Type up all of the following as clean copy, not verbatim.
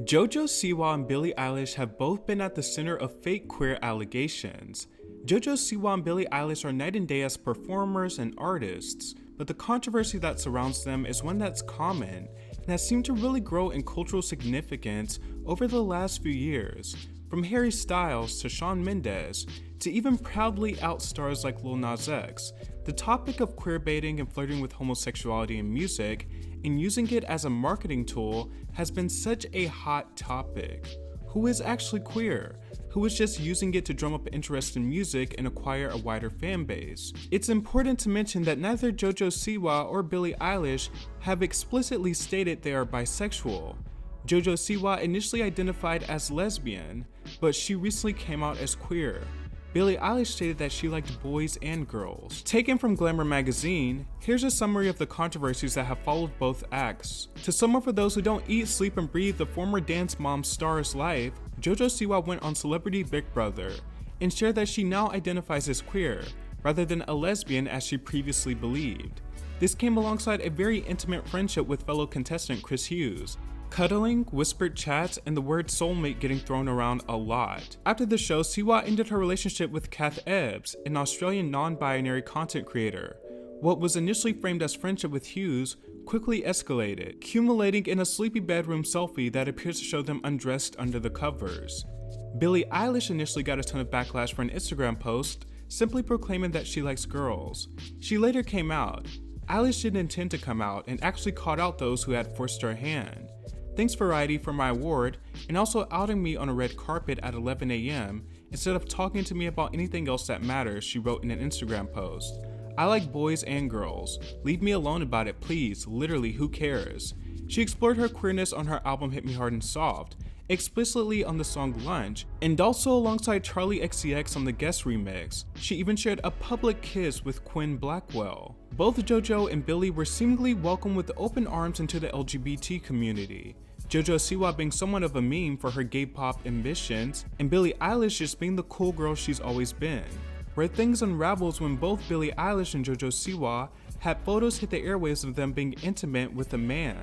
Jojo Siwa and Billie Eilish have both been at the center of fake queer allegations. Jojo Siwa and Billie Eilish are night and day as performers and artists, but the controversy that surrounds them is one that's common and has seemed to really grow in cultural significance over the last few years. From Harry Styles to Shawn Mendes, to even proudly out stars like Lil Nas X, the topic of queerbaiting and flirting with homosexuality in music and using it as a marketing tool has been such a hot topic. Who is actually queer? Who is just using it to drum up interest in music and acquire a wider fan base? It's important to mention that neither Jojo Siwa or Billie Eilish have explicitly stated they are bisexual. Jojo Siwa initially identified as lesbian, but she recently came out as queer. Billie Eilish stated that she liked boys and girls. Taken from Glamour magazine, here's a summary of the controversies that have followed both acts. To sum up for those who don't eat, sleep, and breathe the former Dance Mom star's life, Jojo Siwa went on Celebrity Big Brother and shared that she now identifies as queer, rather than a lesbian as she previously believed. This came alongside a very intimate friendship with fellow contestant Chris Hughes. Cuddling, whispered chats, and the word soulmate getting thrown around a lot. After the show, Siwa ended her relationship with Kath Ebbs, an Australian non-binary content creator. What was initially framed as friendship with Hughes quickly escalated, culminating in a sleepy bedroom selfie that appears to show them undressed under the covers. Billie Eilish initially got a ton of backlash for an Instagram post, simply proclaiming that she likes girls. She later came out. Eilish didn't intend to come out and actually called out those who had forced her hand. Thanks Variety for my award, and also outing me on a red carpet at 11 a.m. instead of talking to me about anything else that matters, she wrote in an Instagram post. I like boys and girls. Leave me alone about it, please. Literally, who cares? She explored her queerness on her album Hit Me Hard and Soft, explicitly on the song Lunch, and also alongside Charli XCX on the guest remix. She even shared a public kiss with Quinn Blackwell. Both Jojo and Billie were seemingly welcomed with open arms into the LGBT community. Jojo Siwa being somewhat of a meme for her gay pop ambitions, and Billie Eilish just being the cool girl she's always been. Where things unravels when both Billie Eilish and Jojo Siwa had photos hit the airwaves of them being intimate with a man.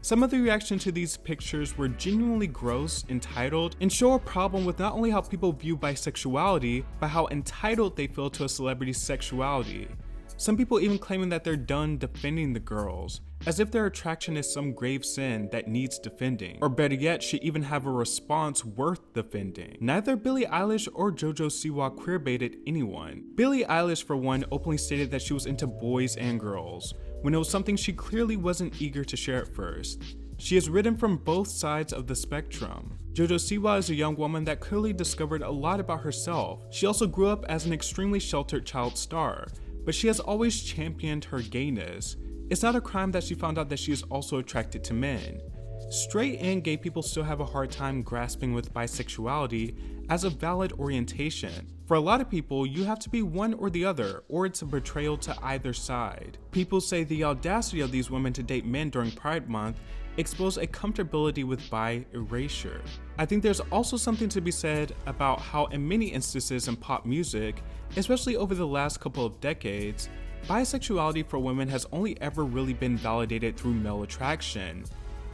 Some of the reaction to these pictures were genuinely gross, entitled, and show a problem with not only how people view bisexuality, but how entitled they feel to a celebrity's sexuality. Some people even claiming that they're done defending the girls, as if their attraction is some grave sin that needs defending, or better yet, should even have a response worth defending. Neither Billie Eilish or Jojo Siwa queerbaited anyone. Billie Eilish, for one, openly stated that she was into boys and girls, when it was something she clearly wasn't eager to share at first. She has written from both sides of the spectrum. Jojo Siwa is a young woman that clearly discovered a lot about herself. She also grew up as an extremely sheltered child star, but she has always championed her gayness. It's not a crime that she found out that she is also attracted to men. Straight and gay people still have a hard time grasping with bisexuality as a valid orientation. For a lot of people, you have to be one or the other, or it's a betrayal to either side. People say the audacity of these women to date men during Pride Month expose a comfortability with bi erasure. I think there's also something to be said about how in many instances in pop music, especially over the last couple of decades, bisexuality for women has only ever really been validated through male attraction.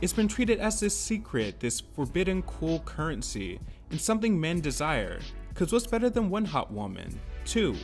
It's been treated as this secret, this forbidden cool currency, and something men desire, cause what's better than one hot woman? Two.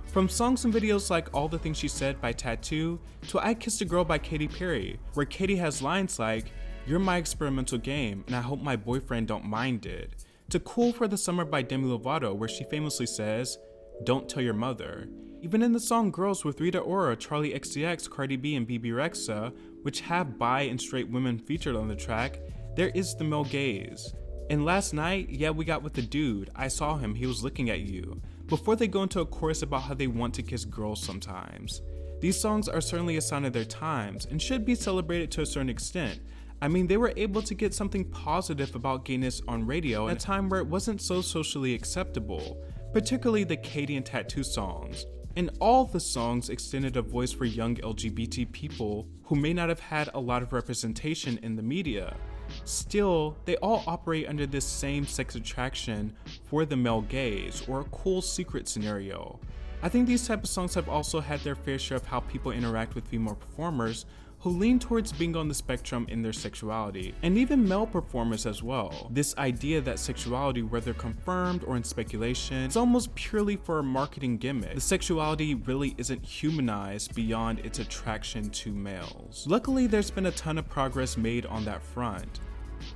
From songs and videos like All the Things She Said by Tattoo to I Kissed a Girl by Katy Perry, where Katy has lines like, "You're my experimental game and I hope my boyfriend don't mind it," to Cool for the Summer by Demi Lovato, where she famously says, "Don't tell your mother." Even in the song Girls with Rita Ora, Charli XCX, Cardi B, and BB Rexa, which have bi and straight women featured on the track, there is the male gaze. And last night, yeah, we got with the dude. I saw him, he was looking at you. Before they go into a chorus about how they want to kiss girls sometimes. These songs are certainly a sign of their times and should be celebrated to a certain extent. I mean, they were able to get something positive about gayness on radio at a time where it wasn't so socially acceptable, particularly the Katy and Tattoo songs. And all the songs extended a voice for young LGBT people who may not have had a lot of representation in the media. Still, they all operate under this same sex attraction for the male gaze, or a cool secret scenario. I think these type of songs have also had their fair share of how people interact with female performers who lean towards being on the spectrum in their sexuality, and even male performers as well. This idea that sexuality, whether confirmed or in speculation, is almost purely for a marketing gimmick. The sexuality really isn't humanized beyond its attraction to males. Luckily, there's been a ton of progress made on that front.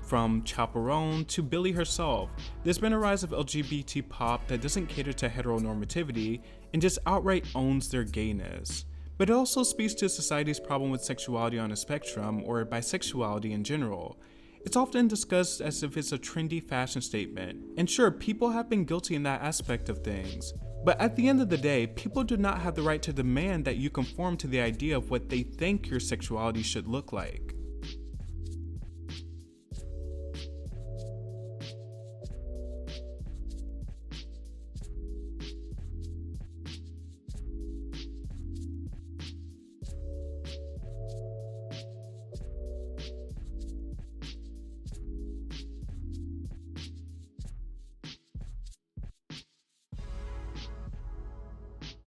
From Chaperone to Billie herself, there's been a rise of LGBT pop that doesn't cater to heteronormativity and just outright owns their gayness. But it also speaks to society's problem with sexuality on a spectrum, or bisexuality in general. It's often discussed as if it's a trendy fashion statement, and sure, people have been guilty in that aspect of things. But at the end of the day, people do not have the right to demand that you conform to the idea of what they think your sexuality should look like.